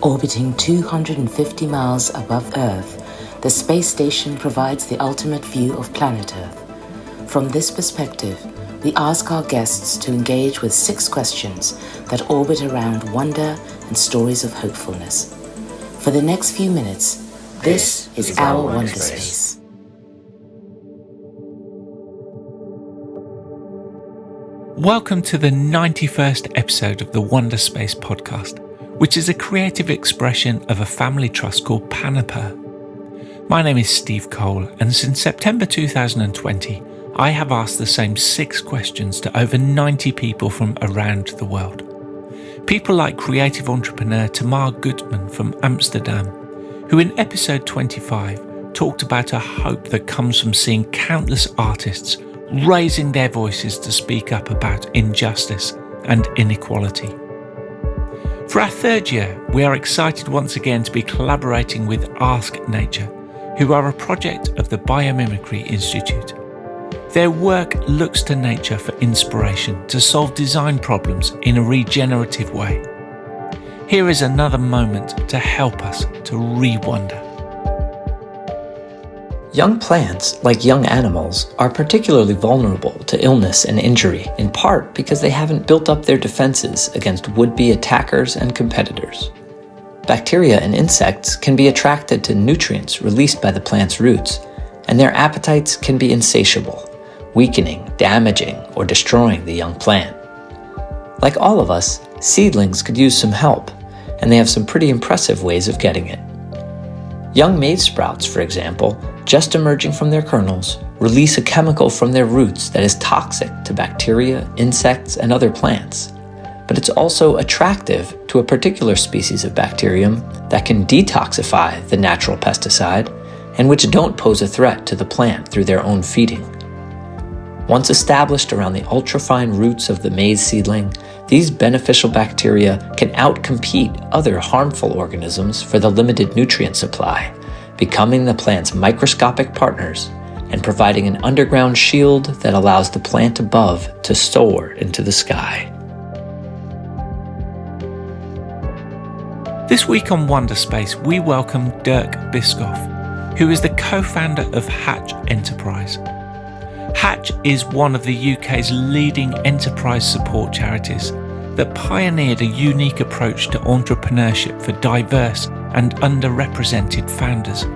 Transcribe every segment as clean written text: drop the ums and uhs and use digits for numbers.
Orbiting 250 miles above Earth, the space station provides the ultimate view of planet Earth. From this perspective, we ask our guests to engage with 6 questions that orbit around wonder and stories of hopefulness. For the next few minutes, this is our Wonderspace. Welcome to the 91st episode of the Wonderspace Podcast, which is a creative expression of a family trust called Panaper. My name is Steve Cole, and since September 2020, I have asked the same 6 questions to over 90 people from around the world. People like creative entrepreneur Tamar Goodman from Amsterdam, who in episode 25 talked about a hope that comes from seeing countless artists raising their voices to speak up about injustice and inequality. For our 3rd year, we are excited once again to be collaborating with Ask Nature, who are a project of the Biomimicry Institute. Their work looks to nature for inspiration to solve design problems in a regenerative way. Here is another moment to help us to re-wonder. Young plants, like young animals, are particularly vulnerable to illness and injury, in part because they haven't built up their defenses against would-be attackers and competitors. Bacteria and insects can be attracted to nutrients released by the plant's roots, and their appetites can be insatiable, weakening, damaging, or destroying the young plant. Like all of us, seedlings could use some help, and they have some pretty impressive ways of getting it. Young maize sprouts, for example, just emerging from their kernels, release a chemical from their roots that is toxic to bacteria, insects, and other plants. But it's also attractive to a particular species of bacterium that can detoxify the natural pesticide and which don't pose a threat to the plant through their own feeding. Once established around the ultrafine roots of the maize seedling, these beneficial bacteria can outcompete other harmful organisms for the limited nutrient supply, becoming the plant's microscopic partners and providing an underground shield that allows the plant above to soar into the sky. This week on Wonderspace, we welcome Dirk Bischof, who is the co-founder of Hatch Enterprise. Hatch is one of the UK's leading enterprise support charities that pioneered a unique approach to entrepreneurship for diverse and underrepresented founders.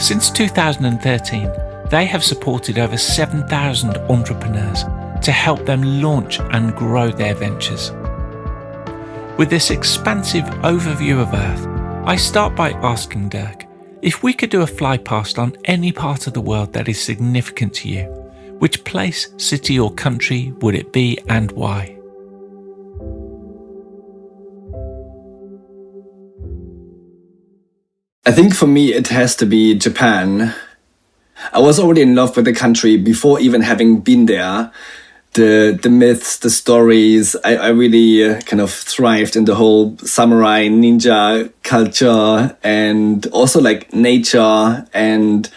Since 2013, they have supported over 7,000 entrepreneurs to help them launch and grow their ventures. With this expansive overview of Earth, I start by asking Dirk, if we could do a flypast on any part of the world that is significant to you, which place, city or country would it be and why? I think for me it has to be Japan. I was already in love with the country before even having been there. The myths, the stories, I really kind of thrived in the whole samurai ninja culture, and also like nature and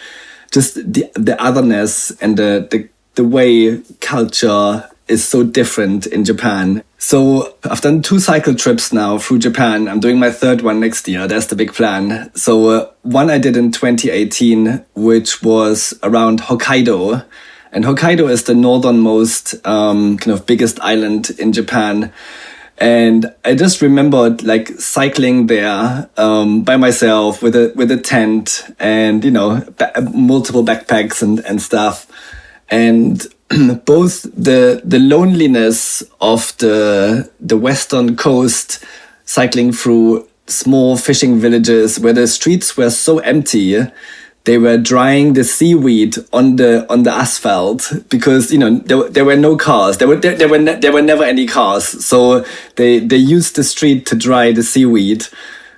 just the otherness and the way culture is so different in Japan. So I've done 2 cycle trips now through Japan. I'm doing my 3rd one next year. That's the big plan. So one I did in 2018, which was around Hokkaido. And Hokkaido is the northernmost kind of biggest island in Japan. And I just remembered like cycling there by myself with a tent and, you know, multiple backpacks and stuff. And both the loneliness of the western coast, cycling through small fishing villages where the streets were so empty, they were drying the seaweed on the asphalt because, you know, there were no cars. There were never any cars, so they used the street to dry the seaweed.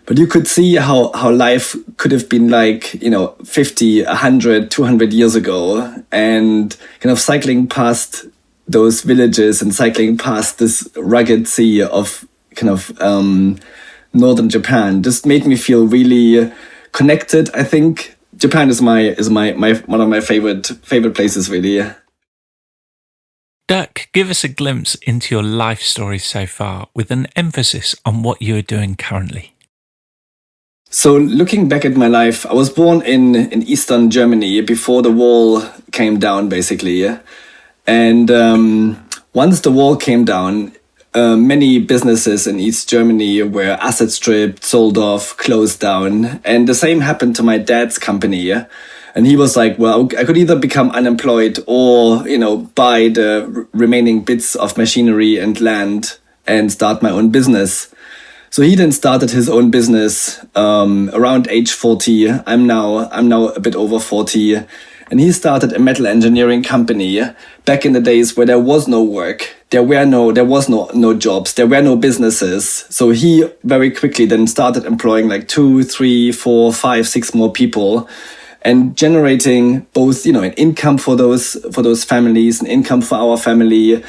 But you could see how life could have been like, you know, 50, 100, 200 years ago, and kind of cycling past those villages and cycling past this rugged sea of kind of northern Japan just made me feel really connected. I think Japan is my one of my favorite places, really. Dirk, give us a glimpse into your life story so far with an emphasis on what you are doing currently. So looking back at my life, I was born in Eastern Germany before the wall came down, basically. And once the wall came down, many businesses in East Germany were asset stripped, sold off, closed down. And the same happened to my dad's company. And he was like, well, I could either become unemployed or, buy the remaining bits of machinery and land and start my own business. So he then started his own business around age 40. I'm now a bit over 40. And he started a metal engineering company back in the days where there was no work. There was no jobs. There were no businesses. So he very quickly then started employing like 2, 3, 4, 5, 6 more people and generating both, an income for those families, an income for our family,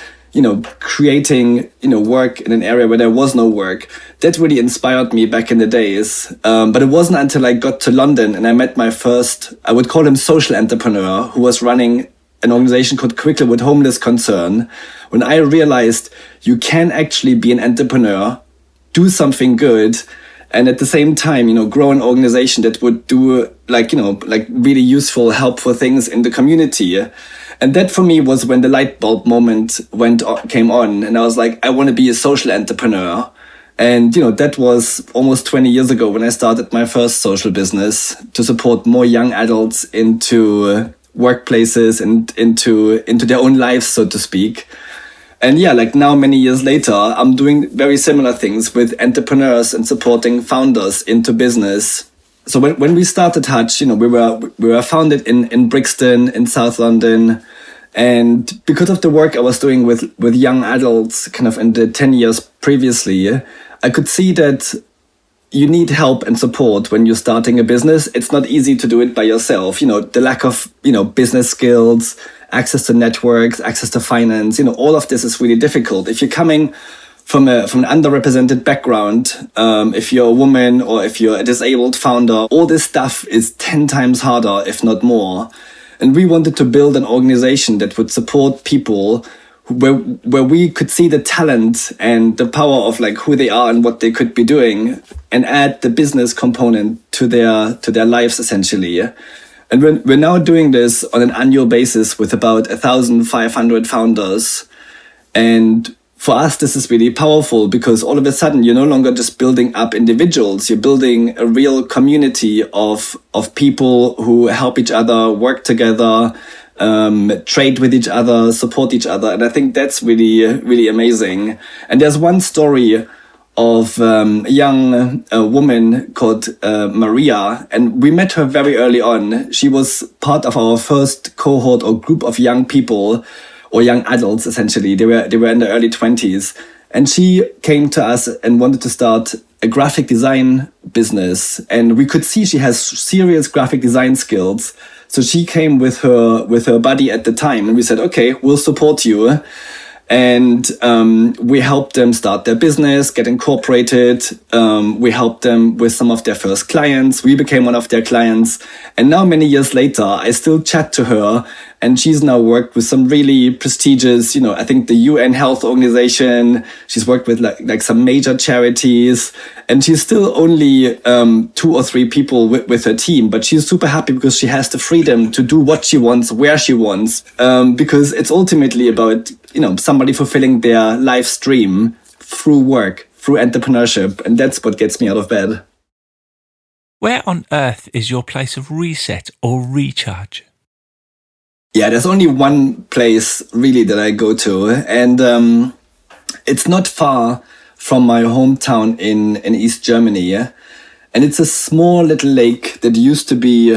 creating, work in an area where there was no work. That really inspired me back in the days. But it wasn't until I got to London and I met my first, I would call him social entrepreneur, who was running an organization called Quickly with Homeless Concern, when I realized you can actually be an entrepreneur, do something good, and at the same time, grow an organization that would do like really useful, helpful things in the community. And that for me was when the light bulb moment came on, and I was like, I want to be a social entrepreneur. And, that was almost 20 years ago when I started my first social business to support more young adults into workplaces and into their own lives, so to speak. And now many years later, I'm doing very similar things with entrepreneurs and supporting founders into business. So when we started Hutch, we were founded in Brixton in South London. And because of the work I was doing with young adults kind of in the 10 years previously, I could see that you need help and support when you're starting a business. It's not easy to do it by yourself. The lack of, business skills, access to networks, access to finance, all of this is really difficult. If you're coming from an underrepresented background, if you're a woman or if you're a disabled founder, all this stuff is 10 times harder, if not more. And we wanted to build an organization that would support people where we could see the talent and the power of like who they are and what they could be doing, and add the business component to their lives essentially. And we're now doing this on an annual basis with about 1,500 founders. And for us, this is really powerful because all of a sudden you're no longer just building up individuals. You're building a real community of people who help each other, work together, trade with each other, support each other. And I think that's really, really amazing. And there's one story of a young woman called Maria, and we met her very early on. She was part of our first cohort or group of young people, or young adults essentially. They were in their early 20s, and she came to us and wanted to start a graphic design business. And we could see she has serious graphic design skills. So she came with her buddy at the time, and we said, okay, we'll support you. And we helped them start their business, get incorporated. We helped them with some of their first clients. We became one of their clients. And now many years later, I still chat to her, and she's now worked with some really prestigious, I think the UN Health Organization. She's worked with like some major charities, and she's still only 2 or 3 people with her team, but she's super happy because she has the freedom to do what she wants, where she wants, because it's ultimately about, somebody fulfilling their life dream through work, through entrepreneurship. And that's what gets me out of bed. Where on earth is your place of reset or recharge? Yeah, there's only one place really that I go to, and it's not far from my hometown in East Germany. And it's a small little lake that used to be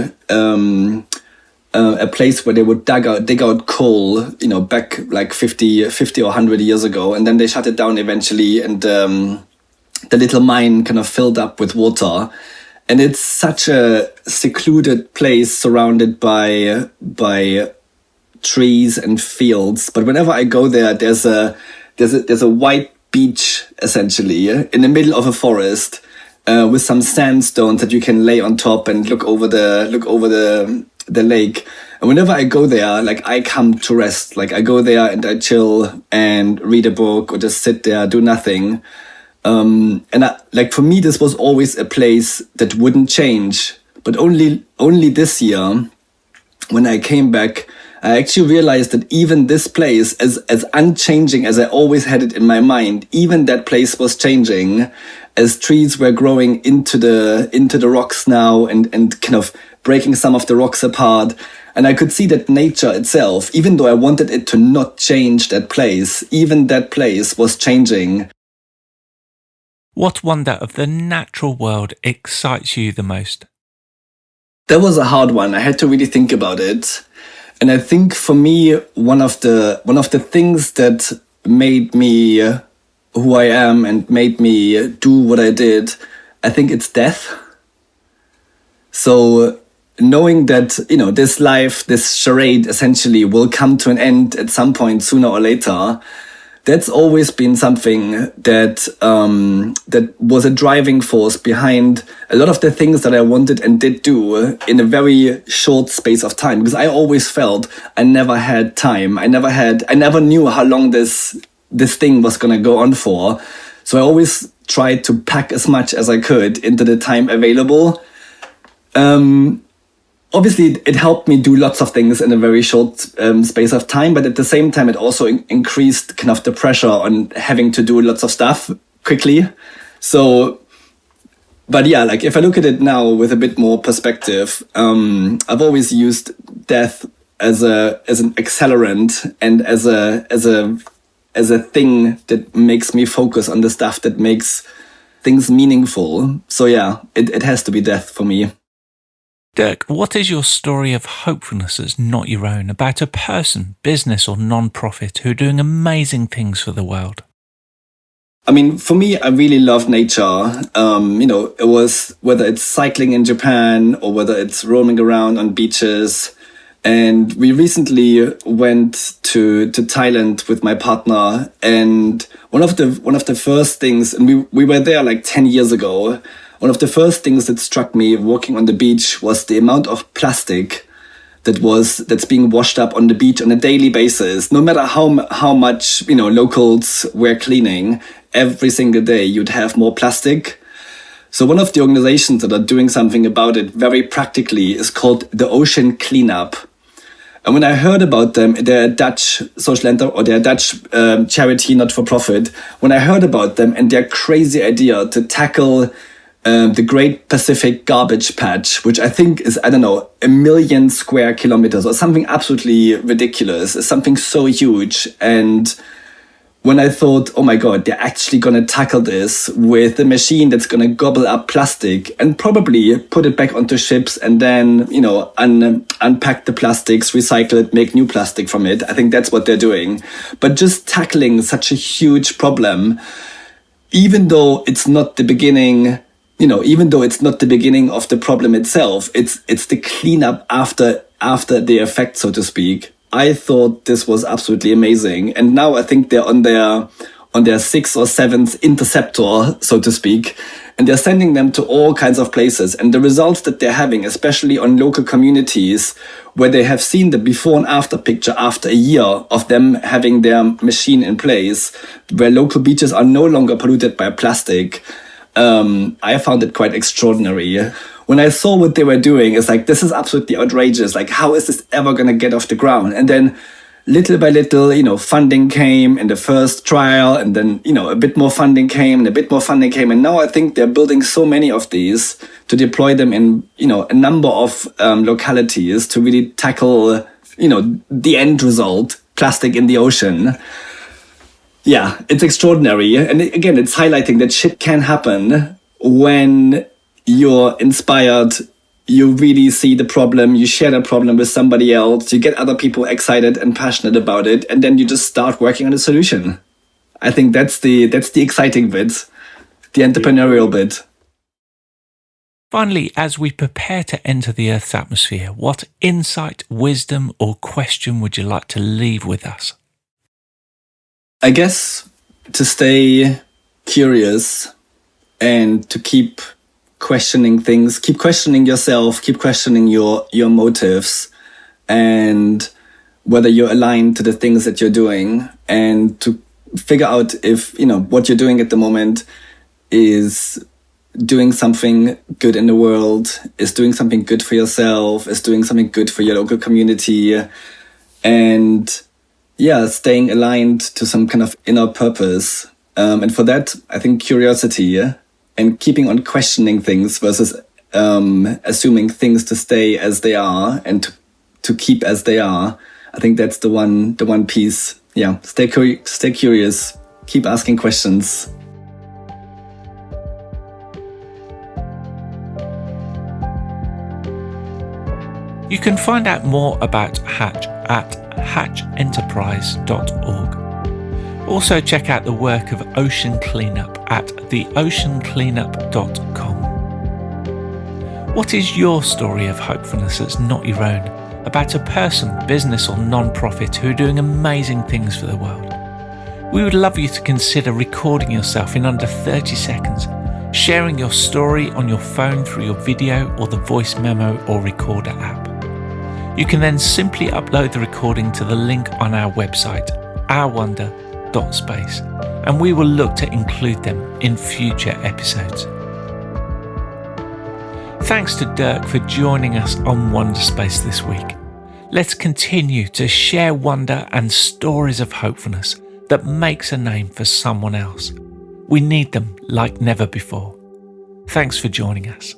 a place where they would dig out coal, back like 50 or 100 years ago. And then they shut it down eventually, and the little mine kind of filled up with water. And it's such a secluded place surrounded by trees and fields. But whenever I go there, there's a white beach essentially in the middle of a forest, with some sandstone that you can lay on top and look over the lake. And whenever I go there, like, I come to rest. Like, I go there and I chill and read a book or just sit there, do nothing. For me, this was always a place that wouldn't change. But only this year, when I came back, I actually realized that even this place, as unchanging as I always had it in my mind, even that place was changing, as trees were growing into the rocks now and kind of breaking some of the rocks apart. And I could see that nature itself, even though I wanted it to not change that place, even that place was changing. What wonder of the natural world excites you the most? That was a hard one. I had to really think about it. And I think for me, one of the things that made me who I am and made me do what I did, I think it's death. So knowing that, this life, this charade essentially will come to an end at some point sooner or later, that's always been something that that was a driving force behind a lot of the things that I wanted and did do in a very short space of time. Because I always felt I never had time. I never knew how long this thing was gonna go on for. So I always tried to pack as much as I could into the time available. Obviously, it helped me do lots of things in a very short space of time, but at the same time, it also increased kind of the pressure on having to do lots of stuff quickly. So, but yeah, like if I look at it now with a bit more perspective, I've always used death as an accelerant and as a thing that makes me focus on the stuff that makes things meaningful. So yeah, it has to be death for me. Dirk, what is your story of hopefulness that's not your own, about a person, business or non-profit who are doing amazing things for the world? I mean, for me, I really love nature. It was whether it's cycling in Japan or whether it's roaming around on beaches. And we recently went to Thailand with my partner. And one of the first things, and we were there like 10 years ago. One of the first things that struck me walking on the beach was the amount of plastic that's being washed up on the beach on a daily basis. No matter how much, locals were cleaning, every single day you'd have more plastic. So one of the organizations that are doing something about it very practically is called the Ocean Cleanup. And when I heard about them, they're a Dutch they're a Dutch charity, not for profit. When I heard about them and their crazy idea to tackle the Great Pacific Garbage Patch, which I think is, 1 million square kilometers or something absolutely ridiculous. It's something so huge. And when I thought, oh my God, they're actually going to tackle this with a machine that's going to gobble up plastic and probably put it back onto ships and then, unpack the plastics, recycle it, make new plastic from it. I think that's what they're doing. But just tackling such a huge problem, even though it's not the beginning of the problem itself, it's the cleanup after the effect, so to speak. I thought this was absolutely amazing. And now I think they're on their 6th or 7th interceptor, so to speak, and they're sending them to all kinds of places. And the results that they're having, especially on local communities, where they have seen the before and after picture after a year of them having their machine in place, where local beaches are no longer polluted by plastic, I found it quite extraordinary. When I saw what they were doing, it's like, this is absolutely outrageous. Like, how is this ever going to get off the ground? And then little by little, funding came in the first trial, and then, a bit more funding came and a bit more funding came. And now I think they're building so many of these to deploy them in, a number of localities to really tackle, the end result, plastic in the ocean. Yeah, it's extraordinary. And again, it's highlighting that shit can happen when you're inspired, you really see the problem, you share the problem with somebody else, you get other people excited and passionate about it, and then you just start working on a solution. I think that's the exciting bit, the entrepreneurial bit. Finally, as we prepare to enter the Earth's atmosphere, what insight, wisdom, or question would you like to leave with us? I guess to stay curious and to keep questioning things, keep questioning yourself, keep questioning your motives and whether you're aligned to the things that you're doing, and to figure out if, what you're doing at the moment is doing something good in the world, is doing something good for yourself, is doing something good for your local community, and staying aligned to some kind of inner purpose. And for that, I think curiosity and keeping on questioning things versus assuming things to stay as they are and to keep as they are. I think that's the one piece. Yeah, stay curious, keep asking questions. You can find out more about Hatch at hatchenterprise.org. Also check out the work of Ocean Cleanup at theoceancleanup.com. What is your story of hopefulness that's not your own, about a person, business or non-profit who are doing amazing things for the world? We would love you to consider recording yourself in under 30 seconds, sharing your story on your phone through your video or the voice memo or recorder app. You can then simply upload the recording to the link on our website, ourwonder.space, and we will look to include them in future episodes. Thanks to Dirk for joining us on Wonderspace this week. Let's continue to share wonder and stories of hopefulness that makes a name for someone else. We need them like never before. Thanks for joining us.